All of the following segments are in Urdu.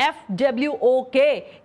FWOK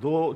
2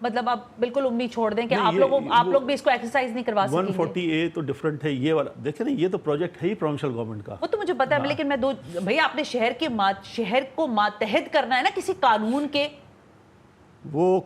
مطلب آپ بالکل امید چھوڑ دیں کہ آپ لوگ بھی اس کو ایکسرسائز نہیں کروا سکیں گے؟ 140A تو ڈفرنٹ ہے، یہ والا دیکھیں نا، یہ تو پروجیکٹ ہے ہی پروونشل گورنمنٹ کا. وہ تو مجھے پتا ہے، لیکن میں بھئی آپ نے شہر کو ماتحت کرنا ہے نا کسی قانون کے. وہ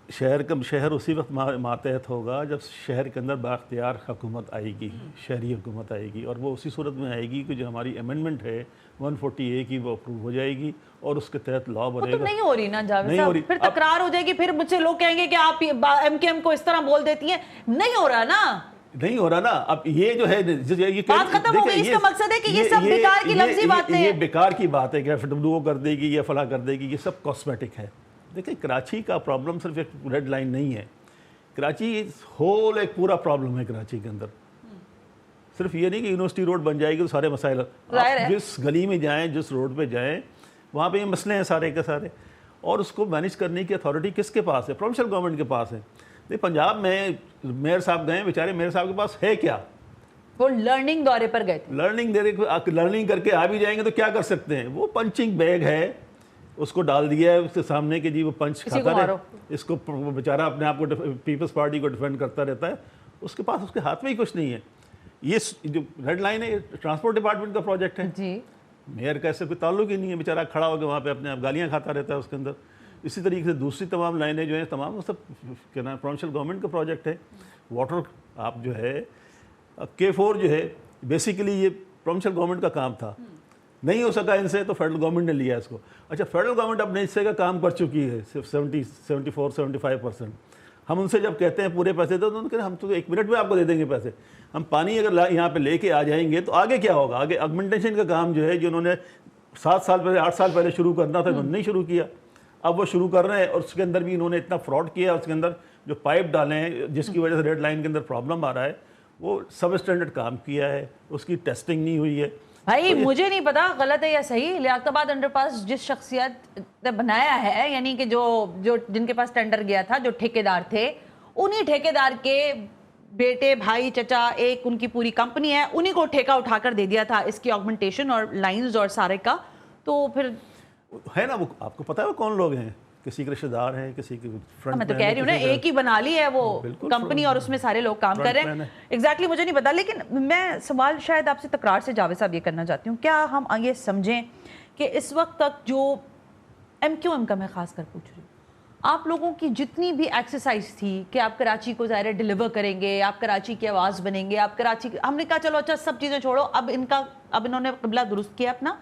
شہر اسی وقت ماتحت ہوگا جب شہر کے اندر بااختیار حکومت آئے گی، شہری حکومت آئے گی، اور وہ اسی صورت میں آئے گی کہ جو ہماری امینڈمنٹ ہے 140A کی وہ اپروو ہو جائے گی اور اس کے تحت لا بنے گا. وہ تو نہیں ہو رہی نا جاوید صاحب، پھر تکرار ہو جائے گی، پھر مجھ سے لوگ کہیں گے کہ آپ MKM کو اس طرح بول دیتی ہیں. نہیں ہو رہا نا. اب یہ جو ہے بات ختم ہو گئی. اس کا مقصد ہے کہ یہ سب بیکار کی لفظی باتیں ہیں. یہ بیکار کی بات ہے کہ FWO کر دے گی یا فلاں کر دے گی، یہ سب کاسمیٹک ہے. دیکھیں کراچی کا پرابلم صرف ایک ریڈ لائن نہیں ہے. کراچی ہول ایک پورا پرابلم ہے کراچی کے اندر. صرف یہ نہیں کہ یونیورسٹی روڈ بن جائے گی تو سارے مسائل. آپ جس گلی میں جائیں، جس روڈ پہ جائیں، وہاں پہ یہ مسئلے ہیں سارے کے سارے، اور اس کو مینیج کرنے کی اتھارٹی کس کے پاس ہے؟ پروونشل گورنمنٹ کے پاس ہے. پنجاب میں میئر صاحب گئے، بیچارے میئر صاحب کے پاس ہے کیا؟ وہ لرننگ دورے پر گئے تھے. لرننگ کر کے آ بھی جائیں گے تو کیا کر سکتے ہیں؟ وہ پنچنگ بیگ ہے، اس کو ڈال دیا ہے اس کے سامنے کہ جی وہ پنچ کھاتا رہے. اس کو بیچارہ اپنے آپ کو پیپلز پارٹی کو ڈیفینڈ کرتا رہتا ہے. اس کے پاس اس کے ہاتھ میں ہی کچھ نہیں ہے. یہ جو ریڈ لائن ہے ٹرانسپورٹ ڈپارٹمنٹ کا پروجیکٹ ہے. جی میئر کا ایسے کوئی تعلق ہی نہیں ہے، بیچارہ کھڑا ہو کے وہاں پہ اپنے آپ گالیاں کھاتا رہتا ہے اس کے اندر. اسی طریقے سے دوسری تمام لائنیں جو ہیں تمام وہ سب کیا نام پروونشل گورنمنٹ کا پروجیکٹ ہے. واٹر آپ جو ہے K4 جو ہے بیسیکلی یہ پروونشل گورنمنٹ کا کام تھا، نہیں ہو سکا ان سے تو فیڈرل گورنمنٹ نے لیا اس کو. اچھا فیڈرل گورنمنٹ اپنے حصے کا کام کر چکی ہے صرف 74-75%. ہم ان سے جب کہتے ہیں پورے پیسے دو تو ان کہتے ہیں ہم تو 1 منٹ میں آپ کو دے دیں گے پیسے. ہم پانی اگر یہاں پہ لے کے آ جائیں گے تو آگے کیا ہوگا؟ آگے آگمنٹیشن کا کام جو ہے جو انہوں نے 7 سال پہلے 8 سال پہلے شروع کرنا تھا انہوں نے نہیں شروع کیا. اب وہ شروع کر رہے ہیں اور اس کے اندر بھی انہوں نے اتنا فراڈ کیا، اس کے اندر جو پائپ ڈالے ہیں جس کی وجہ سے ریڈ لائن کے اندر پرابلم آ رہا ہے، وہ سب اسٹینڈرڈ کام کیا ہے، اس کی ٹیسٹنگ نہیں ہوئی ہے. بھائی مجھے نہیں پتا غلط ہے یا صحیح، لیاقت آباد انڈر پاس جس شخصیت نے بنایا ہے، یعنی کہ جو جن کے پاس ٹینڈر گیا تھا، جو ٹھیکیدار تھے، انہی ٹھیکیدار کے بیٹے بھائی چچا ایک ان کی پوری کمپنی ہے، انہی کو ٹھیکہ اٹھا کر دے دیا تھا اس کی آگمنٹیشن اور لائنز اور سارے کا. تو پھر ہے نا وہ آپ کو پتا ہے وہ کون لوگ ہیں؟ کسی کے رشتہ دار ہیں، کسی کے فرنٹ. میں تو کہہ رہی ہوں نا ایک ہی بنا لی ہے وہ کمپنی اور اس میں سارے لوگ کام کر رہے ہیں. ایگزیکٹلی مجھے نہیں پتا، لیکن میں سوال شاید آپ سے تکرار سے جاوید صاحب یہ کرنا چاہتی ہوں، کیا ہم یہ سمجھیں کہ اس وقت تک جو MQM کا میں خاص کر پوچھ رہی ہوں، آپ لوگوں کی جتنی بھی ایکسرسائز تھی کہ آپ کراچی کو ظاہر ڈیلیور کریں گے، آپ کراچی کی آواز بنیں گے، آپ کراچی، ہم نے کہا چلو اچھا سب چیزیں چھوڑو، اب انہوں نے قبلہ درست کیا اپنا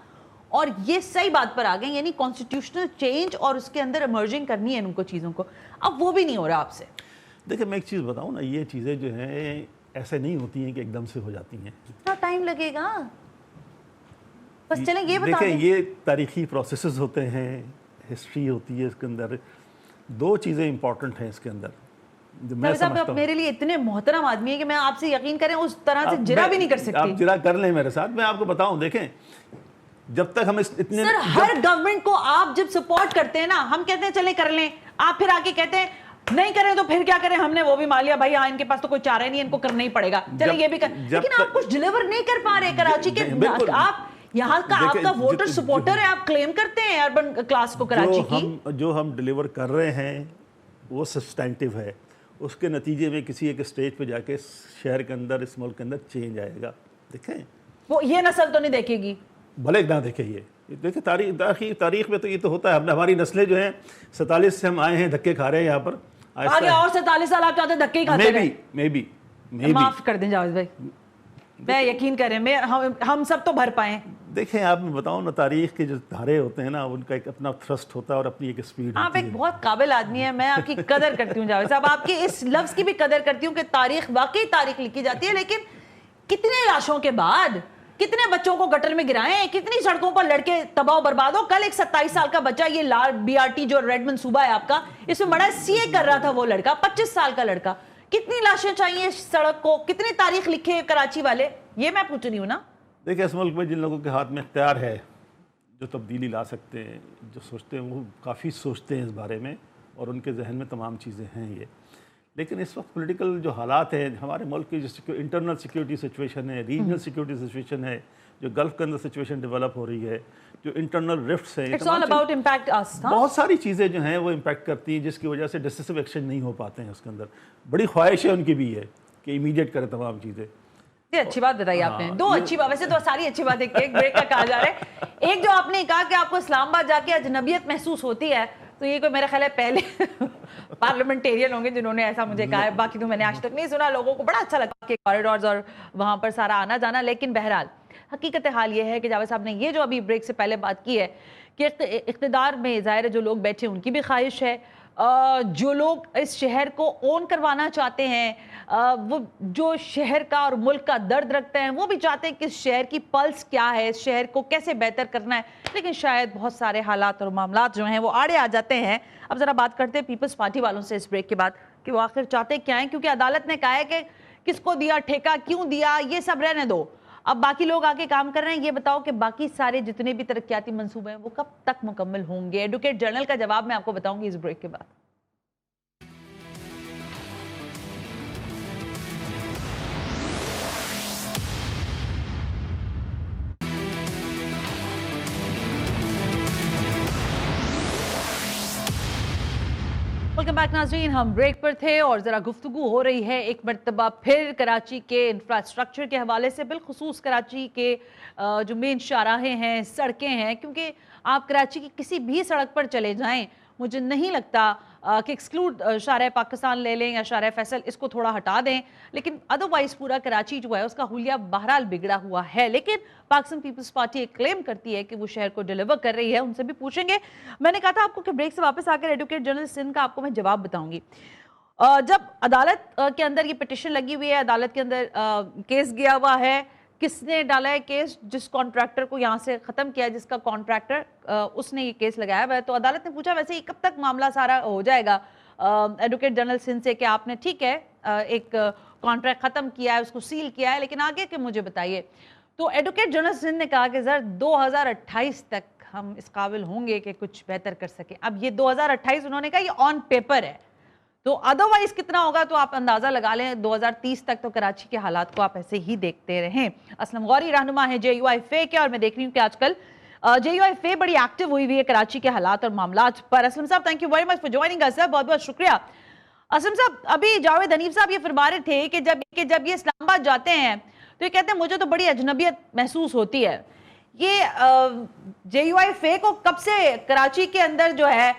اور یہ صحیح بات پر آ گئے، یعنی کانسٹیٹیوشنل چینج اور اس کے اندر ایمرجنگ کرنی ہے ان کو چیزوں کو. اب وہ بھی نہیں ہو رہا آپ سے. دیکھیں میں ایک چیز بتاؤں نا، یہ چیزیں جو ہیں ایسے نہیں ہوتی ہیں کہ ایک دم سے ہو جاتی ہیں، کتنا ٹائم لگے گا؟ بس چلیں یہ بتا دیکھیں یہ تاریخی پروسیسز ہوتے ہیں، ہسٹری ہوتی ہے اس کے اندر. 2 چیزیں امپورٹنٹ ہیں اس کے اندر جو میں سمجھتا ہوں. میرے لیے اتنے محترم آدمی ہیں کہ میں آپ سے یقین کریں اس طرح سے جرا بھی نہیں کر سکتی. آپ جرا کر لیں میرے ساتھ، میں آپ کو بتاؤں. دیکھیں جب تک ہم اتنے سر ہر گورنمنٹ کو آپ جب سپورٹ کرتے ہیں نا، ہم کہتے ہیں چلیں کر لیں، آپ پھر آگے کہتے ہیں نہیں کریں تو پھر کیا کریں، ہم نے وہ بھی مان لیا بھائی ہاں ان کے پاس تو کوئی چارہ نہیں، ان کو کلاس ہی پڑے گا، چلیں یہ بھی کر. لیکن آپ کچھ ڈیلیور نہیں کر پا رہے کراچی کے. آپ یہاں کا آپ کا ووٹر سپورٹر ہے، آپ کلیم کرتے ہیں اربن کلاس کو کراچی کی. جو ہم ڈیلیور کر رہے ہیں وہ سبسٹینٹیو ہے، اس کے نتیجے میں کسی ایک اسٹیج پہ جا کے شہر کے اندر، اس ملک کے اندر چینج آئے گا. دیکھیں وہ یہ نسل تو نہیں دیکھے گی، بھلے نہ دیکھے. یہ دیکھیں تاریخ میں تو یہ تو ہوتا ہے. ہماری نسلیں جو ہیں 47 سے ہم آئے ہیں، دھکے کھا رہے ہیں یہاں پر. آگے اور 47 سال آپ چاہتے دھکے ہی کھاتے رہے. معاف کر دیں جاوید بھائی، میں یقین کریں ہم سب تو بھر پائیں. دیکھیں آپ میں بتاؤں نا، تاریخ کے جو دھارے ہوتے ہیں نا ان کا ایک اپنا تھرسٹ ہوتا ہے اور اپنی ایک اسپیڈ. آپ ایک بہت قابل آدمی ہیں، میں آپ کی قدر کرتی ہوں جاوید صاحب، آپ کے اس لفظ کی بھی قدر کرتی ہوں کہ تاریخ واقعی تاریخ لکھی جاتی ہے. لیکن کتنے لاشوں کے بعد، کتنے بچوں کو گٹر میں گرائیں، کتنی سڑکوں پر لڑکے تباہ و برباد ہو. کل ایک 27 سال کا بچہ، یہ BRT جو ریڈ منصوبہ ہے آپ کا، اس میں بڑا CA کر رہا تھا وہ لڑکا، 25 سال کا لڑکا. کتنی لاشیں چاہیے سڑک کو، کتنی تاریخ لکھے کراچی والے، یہ میں پوچھ رہی ہوں نا. دیکھیں اس ملک میں جن لوگوں کے ہاتھ میں اختیار ہے، جو تبدیلی لا سکتے ہیں، جو سوچتے ہیں، وہ کافی سوچتے ہیں اس بارے میں اور ان کے ذہن میں تمام چیزیں ہیں یہ. لیکن اس وقت پولیٹیکل جو حالات ہیں ہمارے ملک کی جو انٹرنل سیکیورٹی سچویشن ہے، ریجنل سیکیورٹی سچویشن ہے، جو گلف کے اندر سچویشن ڈیولپ ہو رہی ہے، جو انٹرنل رفٹس ہیں، بہت ساری چیزیں جو ہیں وہ امپیکٹ کرتی ہیں، جس کی وجہ سے ڈیسیسو ایکشن نہیں ہو پاتے ہیں اس کے اندر. بڑی خواہش ہے ان کی بھی ہے کہ امیڈیٹ کرے تمام چیزیں. یہ اچھی بات بتائی آپ نے، دو اچھی بات، ویسے تو ساری اچھی بات ایک بریک کا کہا جا رہا ہے. ایک جو آپ نے کہا کہ آپ کو اسلام آباد جا کے اجنبیت محسوس ہوتی ہے، تو یہ کوئی میرا خیال ہے پہلے پارلیمنٹیرین ہوں گے جنہوں نے ایسا مجھے کہا ہے، باقی تو میں نے آج تک نہیں سنا. لوگوں کو بڑا اچھا لگا کہ کوریڈورز اور وہاں پر سارا آنا جانا. لیکن بہرحال حقیقت حال یہ ہے کہ جاوید صاحب نے یہ جو ابھی بریک سے پہلے بات کی ہے کہ اقتدار میں ظاہر ہے جو لوگ بیٹھے ان کی بھی خواہش ہے، جو لوگ اس شہر کو اون کروانا چاہتے ہیں، وہ جو شہر کا اور ملک کا درد رکھتے ہیں، وہ بھی چاہتے ہیں کہ اس شہر کی پلس کیا ہے، اس شہر کو کیسے بہتر کرنا ہے. لیکن شاید بہت سارے حالات اور معاملات جو ہیں وہ آڑے آ جاتے ہیں. اب ذرا بات کرتے ہیں پیپلز پارٹی والوں سے اس بریک کے بعد کہ وہ آخر چاہتے کیا ہیں، کیونکہ عدالت نے کہا ہے کہ کس کو دیا ٹھیکہ، کیوں دیا، یہ سب رہنے دو، اب باقی لوگ آگے کام کر رہے ہیں. یہ بتاؤ کہ باقی سارے جتنے بھی ترقیاتی منصوبے ہیں وہ کب تک مکمل ہوں گے؟ ایڈوکیٹ جنرل کا جواب میں آپ کو بتاؤں گی اس بریک کے بعد. ویلکم بیک ناظرین، ہم بریک پر تھے اور ذرا گفتگو ہو رہی ہے ایک مرتبہ پھر کراچی کے انفراسٹرکچر کے حوالے سے، بالخصوص کراچی کے جو مین شاہراہیں ہیں، سڑکیں ہیں. کیونکہ آپ کراچی کی کسی بھی سڑک پر چلے جائیں، مجھے نہیں لگتا کہ ایکسکلوڈ شارع پاکستان لے لیں یا شارع فیصل، اس کو تھوڑا ہٹا دیں، لیکن ادروائز پورا کراچی جو ہے اس کا حلیہ بہرحال بگڑا ہوا ہے. لیکن پاکستان پیپلز پارٹی ایک کلیم کرتی ہے کہ وہ شہر کو ڈیلیور کر رہی ہے. ان سے بھی پوچھیں گے. میں نے کہا تھا آپ کو کہ بریک سے واپس آ کر ایڈوکیٹ جنرل سندھ کا آپ کو میں جواب بتاؤں گی. جب عدالت کے اندر یہ پٹیشن لگی ہوئی ہے، عدالت کے اندر کیس گیا ہوا ہے، کس نے ڈالا ہے کیس؟ جس کانٹریکٹر کو یہاں سے ختم کیا، جس کا کانٹریکٹر اس نے یہ کیس لگایا ہوا ہے. تو عدالت نے پوچھا ویسے یہ کب تک معاملہ سارا ہو جائے گا ایڈوکیٹ جنرل سندھ سے کہ آپ نے ٹھیک ہے ایک کانٹریکٹ ختم کیا ہے، اس کو سیل کیا ہے، لیکن آگے کہ مجھے بتائیے. تو ایڈوکیٹ جنرل سندھ نے کہا کہ سر 2028 تک ہم اس قابل ہوں گے کہ کچھ بہتر کر سکیں. اب یہ 2028 انہوں نے کہا یہ آن پیپر ہے، تو ادروائز کتنا ہوگا تو آپ اندازہ لگا لیں. 2030 تک تو کراچی کے حالات کو آپ ایسے ہی دیکھتے رہیں. اسلم غوری رہنما ہے جے یو آئی فے کے، اور میں دیکھ رہی ہوں کہ آج کل جے یو آئی فے بڑی ایکٹیو ہوئی ہے کراچی کے حالات اور معاملات پر. Aslam Sahab thank you very much for joining us. بہت بہت شکریہ. اسلم صاحب ابھی جاوید حنیف صاحب یہ فرما رہے تھے کہ جب یہ اسلام آباد جاتے ہیں تو یہ کہتے ہیں مجھے تو بڑی اجنبیت محسوس ہوتی ہے. یہ جے یو آئی فے کو کب سے کراچی کے اندر جو ہے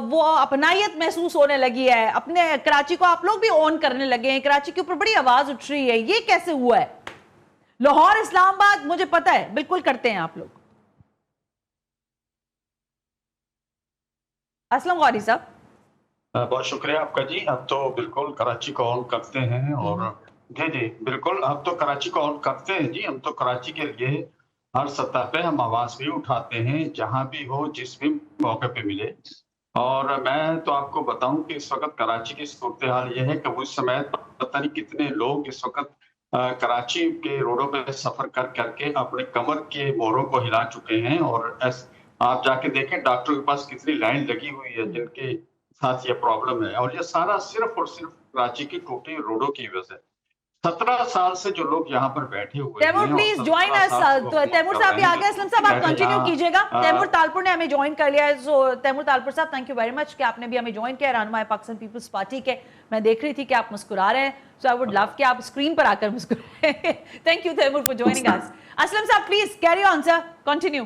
وہ اپنائیت محسوس ہونے لگی ہے؟ اپنے کراچی کو آپ لوگ بھی اون کرنے لگے ہیں، کراچی کے اوپر بڑی آواز اٹھ رہی ہے، یہ کیسے ہوا ہے؟ لاہور اسلام آباد مجھے پتا ہے بالکل کرتے ہیں آپ لوگ. اسلم غوری صاحب بہت شکریہ آپ کا جی. اب تو بالکل کراچی کو آن کرتے ہیں، اور جی بالکل اب تو کراچی کو آن کرتے ہیں جی. ہم تو کراچی کے لیے ہر سطح پہ ہم آواز بھی اٹھاتے ہیں، جہاں بھی ہو، جس بھی موقع پہ ملے. اور میں تو آپ کو بتاؤں کہ اس وقت کراچی کی صورتحال یہ ہے کہ اس سمے پتہ نہیں کتنے لوگ اس وقت کراچی کے روڈوں پہ سفر کر کے اپنے کمر کے موروں کو ہلا چکے ہیں. اور آپ جا کے دیکھیں ڈاکٹر کے پاس کتنی لائن لگی ہوئی ہے جن کے ساتھ یہ پرابلم ہے. اور یہ سارا صرف اور صرف کراچی کی ٹوٹی روڈوں کی وجہ سے. 17 سال سے جو لوگ یہاں پر بیٹھے ہوئے ہیں. Taimur please join us. Taimur sahib بھی آگے. اسلم صاحب آپ کنٹینیو کیجئے گا. تیمور تالپور نے ہمیں جوائن کر لیا ہے. سو تیمور تالپور صاحب تھینک یو ویری مچ کہ آپ نے بھی ہمیں جوائن کیا. رہنما پاکستان پیپلز پارٹی کے. میں دیکھ رہی تھی کہ آپ مسکرا رہے ہیں. سو آئی وڈ لو کہ آپ اسکرین پر آ کر مسکرائیں. Thank you Taimur for joining us. Aslam Sahab please carry on sir, continue.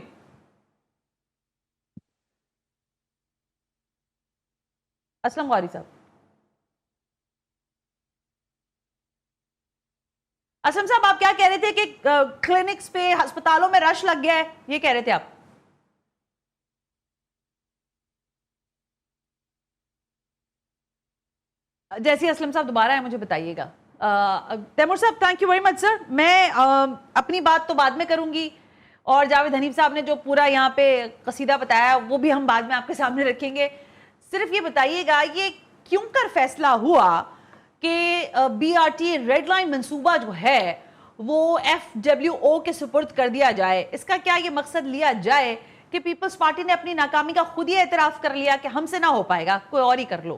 Aslam Ghauri Sahab. Aslam صاحب آپ کیا کہہ رہے تھے کہ کلینکس پہ، ہسپتالوں میں رش لگ گیا ہے، یہ کہہ رہے تھے آپ؟ جیسے اسلم صاحب دوبارہ ہے مجھے بتائیے گا. تیمور صاحب تھینک یو ویری مچ سر. میں اپنی بات تو بعد میں کروں گی، اور جاوید حنیف صاحب نے جو پورا یہاں پہ قصیدہ بتایا وہ بھی ہم بعد میں آپ کے سامنے رکھیں گے. صرف یہ بتائیے گا یہ کیوں کر فیصلہ ہوا کہ B R T red line منصوبہ جو ہے وہ ایف ڈبلیو او کے سپرد کر دیا جائے؟ اس کا کیا یہ مقصد لیا جائے کہ پیپلز پارٹی نے اپنی ناکامی کا خود ہی اعتراف کر لیا کہ ہم سے نہ ہو پائے گا، کوئی اور ہی کر لو؟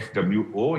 FWO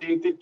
3-3,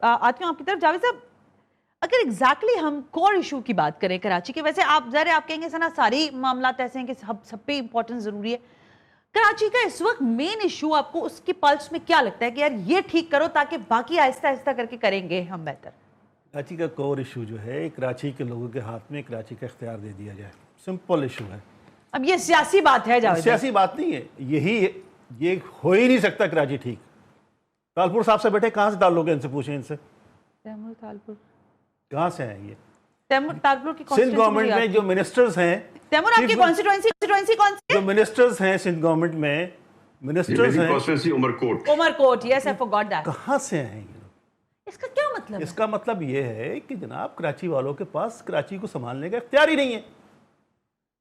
آتی ہوں آپ کی طرف. جاوید صاحب, اگر ایگزیکٹلی ہم کور ایشو کی بات کریں کراچی کے, ویسے آپ ظاہر آپ کہیں گے سنا ساری معاملات ایسے ہیں کہ سب پہ امپورٹنس ضروری ہے, کراچی کا اس وقت مین ایشو آپ کو اس کی پلس میں کیا لگتا ہے کہ یار یہ ٹھیک کرو تاکہ باقی آہستہ آہستہ کر کے کریں گے ہم بہتر؟ کراچی کا کور ایشو جو ہے کراچی کے لوگوں کے ہاتھ میں کراچی کا اختیار دے دیا جائے, سمپل ایشو ہے. اب یہ سیاسی بات ہے جاوید, سیاسی بات نہیں ہے, یہ ہو ہی نہیں سکتا کراچی ٹھیک. تالپور صاحب سے بیٹھے, کہاں سے تعلق ہے, ان سے پوچھیں, ان سے تیمور تالپور کہاں سے ہیں یہ؟ تیمور تالپور کی سندھ گورنمنٹ میں جو منسٹرز ہیں, تیمور آپ کی کانسٹیٹوئنسی کون سی ہے؟ جو منسٹرز ہیں سندھ گورنمنٹ میں, منسٹرز ہیں عمر کوٹ. یس آئی فارگاٹ دیٹ. کہاں سے ہیں یہ؟ اس کا کیا مطلب ہے؟ اس کا مطلب یہ ہے کہ جناب کراچی والوں کے پاس کراچی کو سنبھالنے کا اختیار ہی نہیں ہے.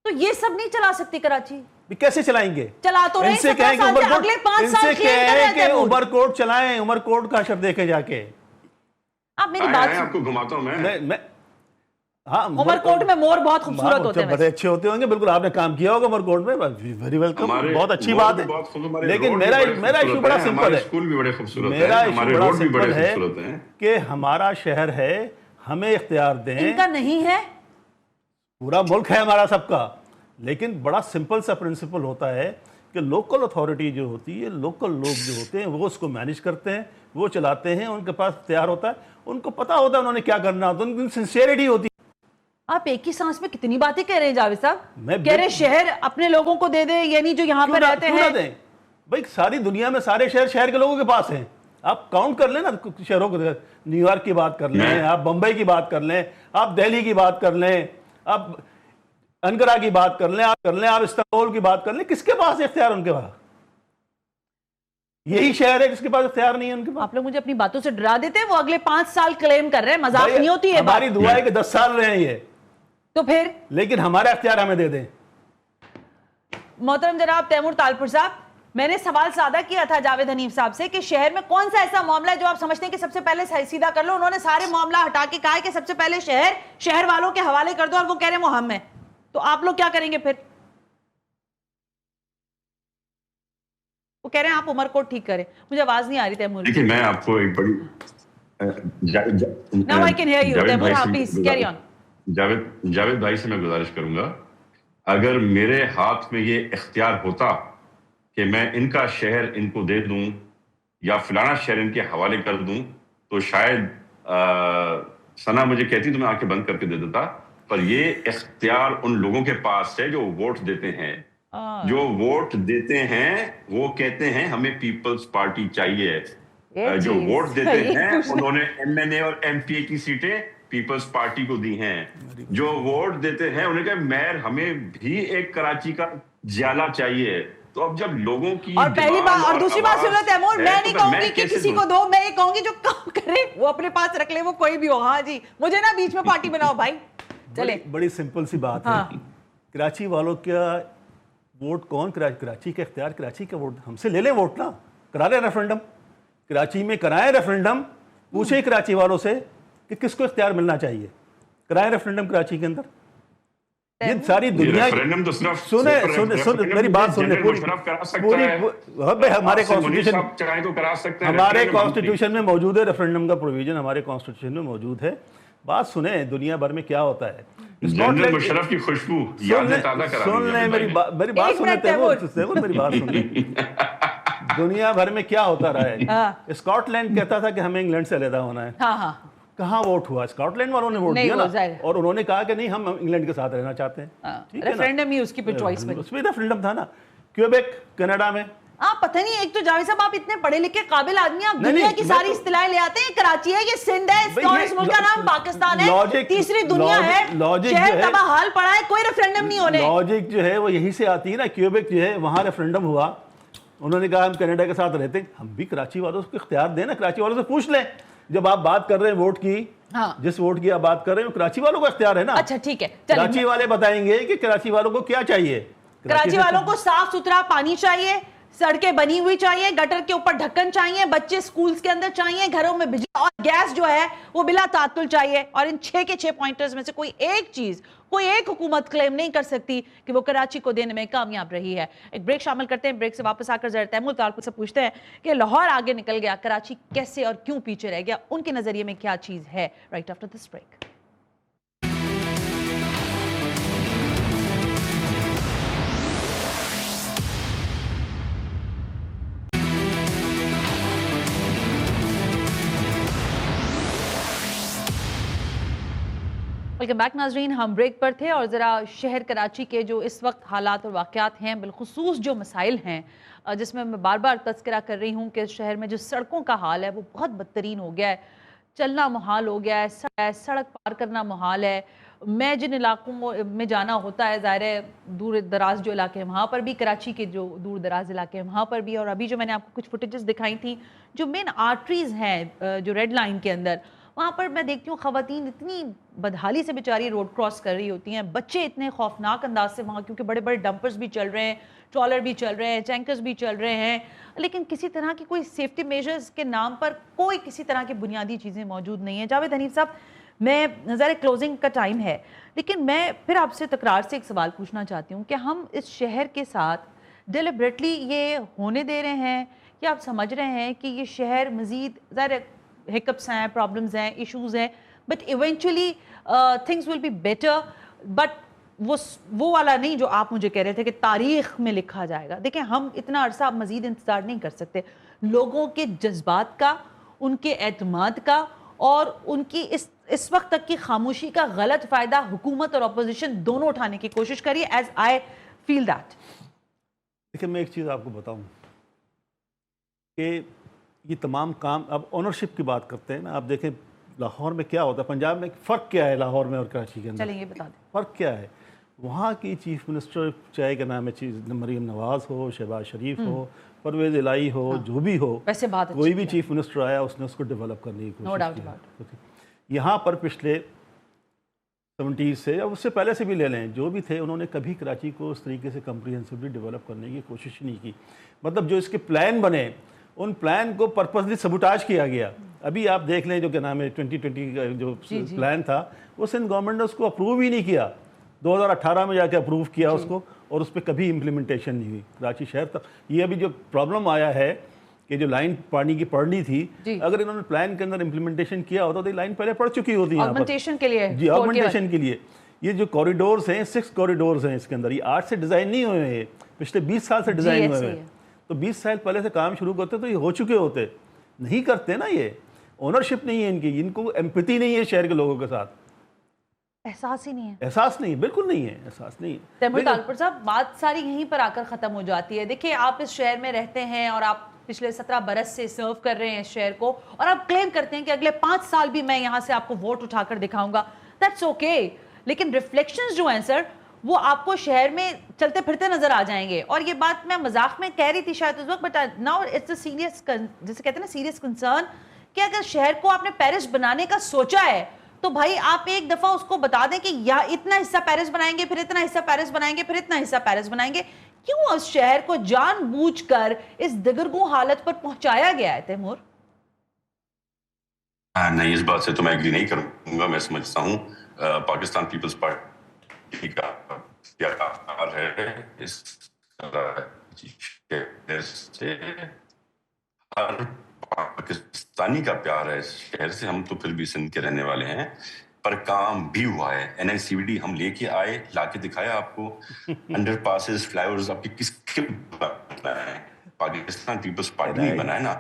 تو یہ سب نہیں چلا سکتی کراچی, کیسے چلائیں گے؟ چلا تو رہے 17 سال سے, اگلے 5 سال کلیم کر رہے تھے. عمر کوٹ چلائیں, عمر کوٹ کا شب دیکھیں جا کے. آپ میری بات آپ کو گھماتا ہوں میں. ہاں, عمر کوٹ میں مور بہت خوبصورت ہوتے ہیں, بڑے اچھے ہوتے ہوں گے. بالکل آپ نے کام کیا ہوگا عمر کوٹ میں, ویری ویلکم, بہت اچھی بات ہے. لیکن میرا ایشو بڑا سمپل ہے, میرا ایشو بڑا سمپل ہے کہ ہمارا شہر ہے, ہمیں اختیار دیں. ان کا نہیں ہے, پورا ملک ہے ہمارا سب کا, لیکن بڑا سمپل سا پرنسپل ہوتا ہے کہ لوکل اتھارٹی جو ہوتی ہے, لوکل لوگ جو ہوتے ہیں وہ اس کو مینیج کرتے ہیں, وہ چلاتے ہیں, ان کے پاس اختیار ہوتا ہے, ان کو پتا ہوتا ہے انہوں نے کیا کرنا ہوتا ہے, ان کی سنسیئرٹی ہوتی ہے. آپ ایک ہی سانس میں کتنی باتیں کہہ رہے ہیں جاوید صاحب, کہہ رہے شہر اپنے لوگوں کو دے دے, یعنی جو یہاں پہ رہتے ہیں. بھائی ساری دنیا میں سارے شہر کے لوگوں کے پاس ہیں, آپ کاؤنٹ کر لیں نا شہروں کو. نیو یارک کی بات کر لیں, آپ بمبئی کی بات کر لیں, آپ دہلی کی بات کر لیں, آپ انقرہ کی بات کر لیں, آپ استنبول کی بات کر لیں, کس کے پاس اختیار ان کے پاس؟ یہی شہر ہے جس کے پاس اختیار نہیں ہے ان کے پاس. آپ لوگ مجھے اپنی باتوں سے ڈرا دیتے ہیں, وہ اگلے 5 سال کلیم کر رہے ہیں, مذاق نہیں ہوتی ہے. ہماری دعا ہے کہ 10 سال رہے ہیں یہ, تو پھر لیکن ہمارا اختیار ہمیں دے دیں. محترم جناب تیمور تالپور صاحب, میں نے سوال سادہ کیا تھا جاوید حنیف صاحب سے کہ شہر میں کون سا ایسا معاملہ ہے جو آپ سمجھتے ہیں کہ سب سے پہلے سیدھا کر لو. انہوں نے سارے معاملہ ہٹا کے کہا ہے کہ سب سے پہلے شہر والوں کے حوالے کر دو, اور وہ کہہ رہے ہیں وہ ہم ہیں. تو آپ لوگ کیا کریں گے پھر؟ وہ کہہ رہے ہیں آپ عمر کوٹ ٹھیک کریں. مجھے آواز نہیں آ رہی تیمور. دیکھیں میں آپ کو ایک بڑی Now I can hear you. Taimur ہاں پلیز carry on. جاوید بھائی سے میں گزارش کروں گا, اگر میرے ہاتھ میں یہ اختیار ہوتا کہ میں ان کا شہر ان کو دے دوں یا فلانا شہر ان کے حوالے کر دوں, تو شاید ثنا مجھے کہتی تو میں آنکھیں بند کر کے دے دیتا. پر یہ اختیار ان لوگوں کے پاس ہے جو ووٹ دیتے ہیں. جو ووٹ دیتے ہیں وہ کہتے ہیں ہمیں پیپلز پارٹی چاہیے. جو ووٹ دیتے ہیں انہوں نے MNA اور MP کی سیٹیں پیپلز پارٹی کو دی ہیں. جو ووٹ دیتے ہیں انہوں نے کہا میئر ہمیں بھی ایک کراچی کا جیالہ چاہیے. تو اب جب لوگوں کی اور پہلی بات اور دوسری بات سن لو تیمور, میں نہیں کہوں گی کہ کسی کو دو, میں یہ کہوں گی جو کام کرے وہ اپنے پاس رکھ لے, وہ کوئی بھی ہو. ہاں جی, مجھے نا بیچ میں پارٹی بناؤ بھائی. چلے بڑی سمپل سی بات ہے, کراچی والوں کا ووٹ کون, کراچی کا اختیار, کراچی کا ووٹ ہم سے لے لیں, ووٹ نا کرا لیں ریفرنڈم, کراچی میں کرائیں ریفرنڈم, پوچھیں کراچی والوں سے کہ کس کو اختیار ملنا چاہیے, کرائیں ریفرنڈم کراچی کے اندر. یہ ساری دنیا سنیں میری بات سن لیں پوری, ہمارے کانسٹیٹیوشن میں موجود ہے ریفرنڈم کا پروویژن, ہمارے کانسٹیٹیوشن میں موجود ہے. بات سنیں دنیا بھر میں کیا ہوتا ہے. جنرل مشرف کی خوشبو سن لیں میری بات سنیں تیمور, میری بات سن لیں. دنیا بھر میں کیا ہوتا رہا ہے. اسکاٹ لینڈ کہتا تھا کہ ہمیں انگلینڈ سے علیحدہ ہونا ہے, کہاں ووٹ ہوا؟ اسکاٹ لینڈ والوں نے ووٹ دیا نا, اور انہوں نے کہا کہ نہیں ہم انگلینڈ کے ساتھ رہنا چاہتے ہیں. ریفرنڈم ہی اس کی چوائس میں, اس میں ریفرنڈم تھا نا. کیوبیک کینیڈا میں, آپ پتہ نہیں, ایک تو جاوید صاحب آپ اتنے پڑھے لکھے قابل آدمی, آپ دنیا کی ساری اصطلاحیں لے آتے ہیں. کراچی ہے, یہ سندھ ہے, اس ملک کا نام پاکستان ہے, تیسری دنیا ہے, شہر تباہ حال پڑا ہے, کوئی ریفرنڈم نہیں ہونے. لاجک جو ہے وہ یہی سے آتی ہے نا. کیوبیک جو ہے وہاں ریفرنڈم ہوا, انہوں نے کہا ہم کینیڈا کے ساتھ رہتے ہیں, ہم بھی کراچی والوں کو اختیار دیں نا, کراچی والوں سے پوچھ لیں. جب آپ بات کر رہے ہیں ووٹ کی, جس ووٹ کی آپ بات کر رہے ہیں کراچی والوں کو اختیار ہے نا. اچھا ٹھیک ہے, کراچی والے بتائیں گے کہ کراچی والوں کو کیا چاہیے. کراچی والوں کو صاف ستھرا پانی چاہیے, سڑکیں بنی ہوئی چاہیے, گٹر کے اوپر ڈھکن چاہیے, بچے سکولز کے اندر چاہیے, گھروں میں بجلی اور گیس جو ہے وہ بلا تعطل چاہیے. اور ان 6 کے 6 پوائنٹرز میں سے کوئی ایک چیز, کوئی ایک حکومت کلیم نہیں کر سکتی کہ وہ کراچی کو دینے میں کامیاب رہی ہے. ایک بریک شامل کرتے ہیں, بریک سے واپس آ کر ذرا تیمور طالپور سے پوچھتے ہیں کہ لاہور آگے نکل گیا, کراچی کیسے اور کیوں پیچھے رہ گیا, ان کے نظریے میں کیا چیز ہے. Right after this break. Welcome back ناظرین, ہم بریک پر تھے اور ذرا شہر کراچی کے جو اس وقت حالات اور واقعات ہیں, بالخصوص جو مسائل ہیں جس میں بار بار تذکرہ کر رہی ہوں کہ شہر میں جو سڑکوں کا حال ہے وہ بہت بدترین ہو گیا ہے. چلنا محال ہو گیا ہے, سڑک پار کرنا محال ہے. میں جن علاقوں میں جانا ہوتا ہے, ظاہر ہے دور دراز جو علاقے ہیں وہاں پر بھی, کراچی کے جو دور دراز علاقے ہیں وہاں پر بھی, اور ابھی جو میں نے آپ کو کچھ فوٹیجز دکھائی تھیں جو مین آرٹریز ہیں جو ریڈ لائن کے اندر, وہاں پر میں دیکھتی ہوں خواتین اتنی بدحالی سے بیچاری روڈ کراس کر رہی ہوتی ہیں, بچے اتنے خوفناک انداز سے وہاں, کیونکہ بڑے بڑے ڈمپرز بھی چل رہے ہیں, ٹرالر بھی چل رہے ہیں, ٹینکرز بھی چل رہے ہیں, لیکن کسی طرح کی کوئی سیفٹی میجرز کے نام پر کوئی کسی طرح کی بنیادی چیزیں موجود نہیں ہیں. جاوید حنیف صاحب, میں ظاہر کلوزنگ کا ٹائم ہے, لیکن میں پھر آپ سے تکرار سے ایک سوال پوچھنا چاہتی ہوں کہ ہم اس شہر کے ساتھ ڈیلیبریٹلی یہ ہونے دے رہے ہیں یا آپ سمجھ رہے ہیں کہ یہ شہر مزید, ظاہر ہیکپس ہیں, پرابلمز ہیں, ایشوز ہیں, but eventually things will be better, but وہ والا نہیں جو آپ مجھے کہہ رہے تھے کہ تاریخ میں لکھا جائے گا. دیکھیں ہم اتنا عرصہ مزید انتظار نہیں کر سکتے. لوگوں کے جذبات کا, ان کے اعتماد کا اور ان کی اس وقت تک کی خاموشی کا غلط فائدہ حکومت اور اپوزیشن دونوں اٹھانے کی کوشش کریے, ایز آئی فیل دیٹ. دیکھیں میں ایک چیز آپ کو بتاؤں کہ یہ تمام کام, اب اونرشپ کی بات کرتے ہیں نا, آپ دیکھیں لاہور میں کیا ہوتا ہے, پنجاب میں فرق کیا ہے لاہور میں اور کراچی کے اندر, چلیں یہ بتا دیں فرق کیا ہے. وہاں کی چیف منسٹر چاہے کہ نام ہے مریم نواز ہو, شہباز شریف ہو, پرویز الہی ہو, جو بھی ہو, ویسے بات کوئی بھی چیف منسٹر آیا اس نے اس کو ڈیولپ کرنے کی کوشش کی. یہاں پر پچھلے 70s سے یا اس سے پہلے سے بھی لے لیں, جو بھی تھے انہوں نے کبھی کراچی کو اس طریقے سے کمپریہنسولی ڈیولپ کرنے کی کوشش نہیں کی. مطلب جو اس کے پلان بنے ان پلان کو پرپسلی سبوٹاج کیا گیا. ابھی آپ دیکھ لیں جو کہ نام ہے 2020 کا جو پلان تھا وہ سندھ گورنمنٹ نے اس کو اپروو ہی نہیں کیا, 2018 میں جا کے اپروو کیا اس کو, اور اس پہ کبھی امپلیمنٹیشن نہیں ہوئی کراچی شہر تک. یہ ابھی جو پرابلم آیا ہے کہ جو لائن پانی کی پڑنی تھی, اگر انہوں نے پلان کے اندر امپلیمنٹیشن کیا ہوتا تو یہ لائن پہلے پڑ چکی ہوتی ہے آگمنٹیشن کے لیے. جی آگمنٹیشن کے لیے. یہ جو کوریڈورز ہیں 6 کوریڈورز ہیں اس کے اندر, یہ آج سے ڈیزائن نہیں ہوئے ہیں, پچھلے 20 سال سے ڈیزائن ہوئے ہیں. تو 20 سال پہلے سے کام شروع کرتے تو یہ ہو چکے ہوتے, نہیں کرتے نا. یہ اونرشپ نہیں ہے ان کی, ان کو ایمپیتھی نہیں ہے شہر کے لوگوں کے ساتھ, احساس ہی نہیں ہے, احساس نہیں, بالکل نہیں ہے, احساس نہیں ہے. تیمور طالپور صاحب, بات ساری یہیں پر آ کر ختم ہو جاتی ہے. دیکھیں آپ اس شہر میں رہتے ہیں اور آپ پچھلے 17 برس سے سرو کر رہے ہیں اس شہر کو, اور آپ کلیم کرتے ہیں کہ اگلے 5 سال بھی میں یہاں سے آپ کو ووٹ اٹھا کر دکھاؤں گا. دیٹس اوکے, لیکن ریفلیکشنز جو ہیں سر وہ آپ کو شہر میں چلتے پھرتے نظر آ جائیں گے. اور یہ بات میں مذاق میں کہہ رہی تھی شاید اس وقت, but now it's a serious, جسے کہتے ہیں نا سیریس کنسرن, کہ اگر شہر کو آپ نے پیرس بنانے کا سوچا ہے تو بھائی آپ ایک دفعہ اس کو بتا دیں کہ یا اتنا حصہ پیرس بنائیں گے, پھر اتنا حصہ پیرس بنائیں گے, پھر اتنا حصہ پیرس بنائیں گے. کیوں اس شہر کو جان بوجھ کر اس دگرگوں حالت پر پہنچایا گیا ہے تیمور؟ نہیں, اس بات سے تو میں ایگری نہیں کروں گا. میں سمجھتا ہوں پاکستان پیپلز پارٹی کا پیار ہے اس سے, ہر پاکستانی کا پیار ہے اس شہر سے. ہم تو پھر بھی سندھ کے رہنے والے ہیں, پر کام بھی ہوا ہے. NICVD ہم لے کے آئے, لا کے دکھایا آپ کو. انڈر پاسز, فلائی اوورز آپ کی کس کے بنائے؟ پاکستان پیپلز پارٹی نہیں بنائے نا.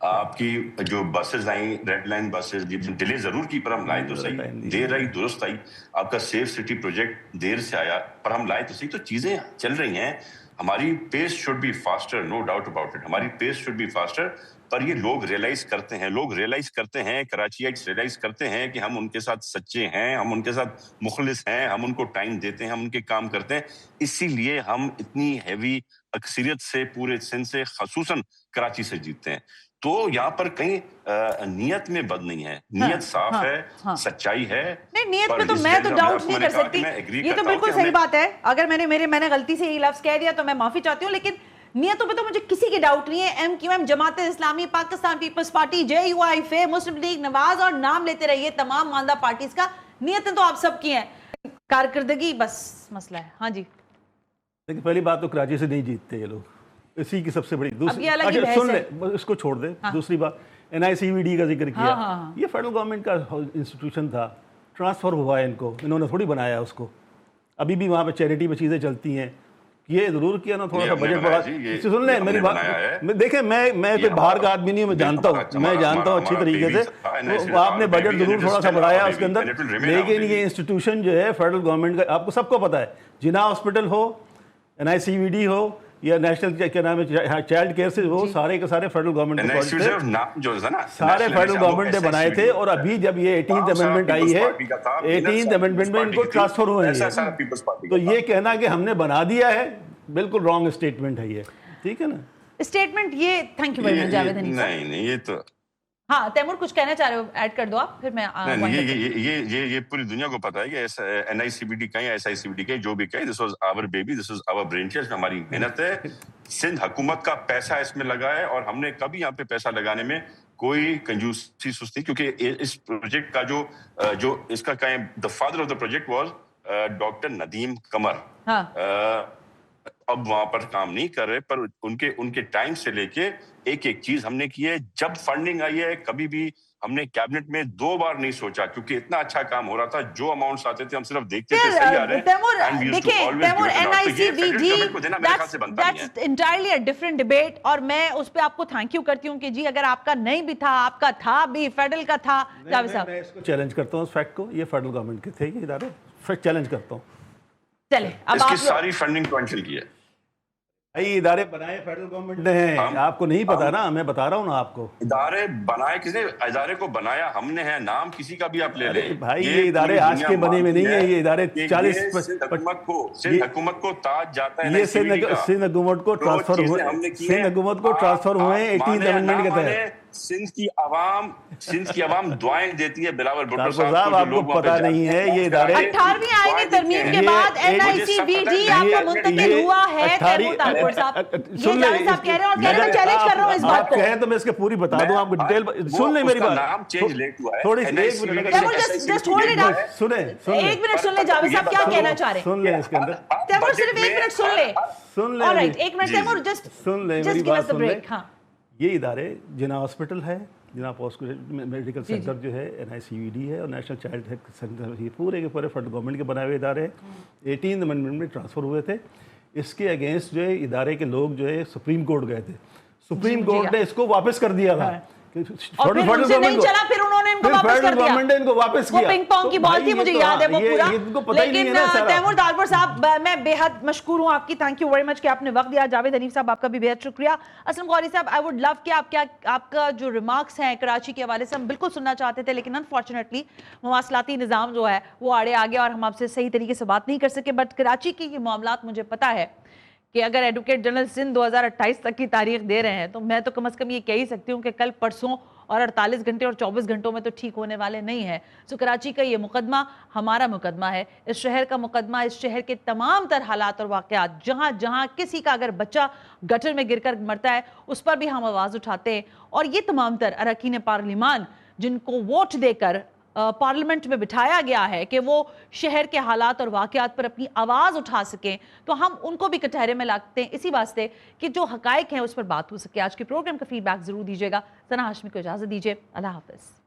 آپ کی جو بسز آئیں, ریڈ لائن بسز, ڈیلے ضرور کی پر ہم لائے تو صحیح, دیر آئی درست آئی. آپ کا سیف سٹی پروجیکٹ دیر سے آیا پر ہم لائے تو صحیح. تو چیزیں چل رہی ہیں. ہماری pace should be faster, no doubt about it. ہماری پیس شوڈ بی فاسٹر, پر یہ لوگ ریئلائز کرتے ہیں, کراچیائٹس ریئلائز کرتے ہیں کہ ہم ان کے ساتھ سچے ہیں, ہم ان کے ساتھ مخلص ہیں, ہم ان کو ٹائم دیتے ہیں, ہم ان کے کام کرتے ہیں. اسی لیے ہم اتنی ہیوی اکثریت سے پورے سندھ سے, خصوصاً کراچی سے جیتتے ہیں. تو یہاں پر کہیں نیت میں بد نہیں ہے, نیت صاف ہے, سچائی ہے. نہیں, نیت پہ تو میں تو ڈاؤٹ نہیں کر سکتی, یہ تو بالکل صحیح بات ہے. اگر میں نے غلطی سے یہ لفظ کہہ دیا تو میں معافی چاہتی ہوں, لیکن نیتوں پہ تو مجھے کسی کی ڈاؤٹ نہیں ہے. M Q M, Jamaat Islami, Pakistan Peoples Party, J U I F, Muslim League, Nawaz, اور نام لیتے رہیے تمام ماندہ پارٹیز کا, نیتیں تو آپ سب کی ہیں, کارکردگی بس مسئلہ ہے. ہاں جی, لیکن پہلی بات تو کراچی سے نہیں جیتتے یہ لوگ, اسی کی سب سے بڑی دوسری. سن لیں, اس کو چھوڑ دیں. دوسری بات, NICVD کا ذکر کیا, یہ فیڈرل گورنمنٹ کا انسٹیٹیوشن تھا, ٹرانسفر ہوا ہے ان کو, انہوں نے تھوڑی بنایا اس کو. ابھی بھی وہاں پہ چیریٹی میں چیزیں چلتی ہیں. یہ ضرور کیا نا تھوڑا سا بجٹ بڑھا. سن لیں میری بات, دیکھیں میں کوئی باہر کا آدمی نہیں ہوں, میں جانتا ہوں اچھی طریقے سے. تو آپ نے بجٹ ضرور تھوڑا سا بڑھایا اس کے اندر, لیکن یہ انسٹیٹیوشن جو ہے فیڈرل گورنمنٹ کا, آپ کو سب کو پتا ہے, جناح ہاسپٹل ہو, NICVD ہو, یا نیشنل کیا نام ہے چائلڈ کیئر سے, وہ سارے کے سارے فیڈرل گورنمنٹ کے سارے فیڈرل گورنمنٹ نے بنائے تھے. اور ابھی جب یہ 18th امینڈمنٹ آئی ہے, 18th امینڈمنٹ میں ان کو ٹرانسفر ہوئے ہیں. تو یہ کہنا کہ ہم نے بنا دیا ہے, بالکل رانگ اسٹیٹمنٹ ہے یہ. ٹھیک ہے نا اسٹیٹمنٹ یہ. تھینک یو ویری مچ جاوید حنیف. نہیں یہ تو ہاں تیمور کچھ کہنا چاہ رہے ہو, ایڈ کر دو آپ, پھر میں. یہ پوری دنیا کو پتا ہے کہ NICVD کہیں, SICVD کہیں, جو بھی کہیں, this was our baby, this was our brainchild, ہماری محنت ہے. سندھ حکومت کا پیسہ اس میں لگا ہے, اور ہم نے کبھی یہاں پہ پیسہ لگانے میں کوئی کنجوسی سستی, کیونکہ اس پروجیکٹ کا جو اس کا کہیں the father of the project was doctor Nadeem Qamar. اب وہاں پر کام نہیں کر رہے, پر ان کے ٹائم سے لے کے ایک چیز ہم نے کی ہے. جب فنڈنگ آئی ہے کبھی بھی ہم نے کیبنٹ میں 2 بار نہیں سوچا, کیونکہ اتنا اچھا کام ہو رہا تھا, جو اماؤنٹس آتے تھے ہم صرف دیکھتے تھے صحیح آ رہے ہیں. Taimur NICVD that's entirely a different debate, اور میں اس پہ آپ کو تھینک یو کرتی ہوں کہ جی اگر آپ کا نہیں بھی تھا, آپ کا تھا بھی, فیڈرل کا تھا. جاوید صاحب میں اس کو چیلنج کرتا ہوں اس فیکٹ کو, یہ فیڈرل گورنمنٹ کے تھے یہ ادارے, فیکٹ چیلنج کرتا ہوں. چلے اب اس کی ساری فنڈنگ کینسل کی ہے. بھائی ادارے بنائے فیڈرل گورنمنٹ نے ہیں, آپ کو نہیں پتا نا, میں بتا رہا ہوں نا آپ کو. ادارے بنائے کس نے؟ ادارے کو بنایا ہم نے ہے, نام کسی کا بھی آپ لے لیں. بھائی یہ ادارے آج کے بنے میں نہیں ہیں, یہ ادارے 40 حکومت کو تاج جاتا ہے. یہ سندھ حکومت کو ٹرانسفر ہوئے, سندھ حکومت کو ٹرانسفر ہوئے 18th امینڈمنٹ کے تحت. سندھ کی عوام دعائیں دیتی ہے بلاول بھٹو صاحب, آپ کو پتا نہیں ہے یہ ادارے 18ویں آئینی ترمیم کے بعد NICVD آپ کو منتقل ہوا ہے. تیمور طالپور صاحب, یہ جاوید صاحب کہہ رہے ہیں, اور میں چیلنج کر رہا ہوں اس بات کو. آپ کہیں تو میں اس کے پوری بتا دوں آپ کو ڈیٹیل. سن لیں میری بات تھوڑی سی, ایک منٹ سن لیں جاوید صاحب کیا کہنا چاہ رہے ہیں. سن لیں اس کے اندر, تیمور صرف ایک منٹ سن لیں. سن لیں, ایک منٹ تیمور, جسٹ سن لیں میری بات, سن لیں. ہاں یہ ادارے جناح ہاسپٹل ہے, جناح پوسٹ میڈیکل سینٹر جو ہے NICVD ہے, اور نیشنل چائلڈ ہیلتھ سینٹر, یہ پورے کے پورے فیڈرل گورنمنٹ کے بنائے ہوئے ادارے ہیں. 18th امینڈمنٹ میں ٹرانسفر ہوئے تھے. اس کے اگینسٹ جو ہے ادارے کے لوگ جو ہے سپریم کورٹ گئے تھے, سپریم کورٹ نے اس کو واپس کر دیا تھا. اور پھر ان سے نہیں چلا, پھر انہوں نے ان کو واپس کر دیا. گورنمنٹ نے ان کو واپس کیا. وہ پنگ پونگ کی بال تھی, مجھے یاد ہے وہ پورا. لیکن تیمور طالپور صاحب میں بے حد مشکور ہوں آپ کی, تھینک یو ویری مچ کہ آپ نے وقت دیا. جاوید حنیف صاحب آپ کا بھی بے حد شکریہ. اسلم غوری صاحب, آئی ووڈ لو کہ آپ کا جو ریمارکس ہیں کراچی کے حوالے سے ہم بالکل سننا چاہتے تھے, لیکن انفارچونیٹلی مواصلاتی نظام جو ہے وہ آڑے آ گیا اور ہم آپ سے صحیح طریقے سے بات نہیں کر سکے. بٹ کراچی کی یہ معاملات مجھے پتا ہے کہ اگر ایڈوکیٹ جنرل سندھ 2028 تک کی تاریخ دے رہے ہیں, تو میں تو کم از کم یہ کہہ ہی سکتی ہوں کہ کل پرسوں اور 48 گھنٹے اور 24 گھنٹوں میں تو ٹھیک ہونے والے نہیں ہیں. سو کراچی کا یہ مقدمہ ہمارا مقدمہ ہے, اس شہر کا مقدمہ, اس شہر کے تمام تر حالات اور واقعات, جہاں جہاں کسی کا اگر بچہ گٹر میں گر کر مرتا ہے اس پر بھی ہم آواز اٹھاتے ہیں. اور یہ تمام تر اراکین پارلیمان جن کو ووٹ دے کر پارلیمنٹ میں بٹھایا گیا ہے کہ وہ شہر کے حالات اور واقعات پر اپنی آواز اٹھا سکیں, تو ہم ان کو بھی کٹہرے میں لاتے ہیں اسی واسطے کہ جو حقائق ہیں اس پر بات ہو سکے. آج کے پروگرام کا فیڈ بیک ضرور دیجیے گا. ثنا ہاشمی کو اجازت دیجیے, اللہ حافظ.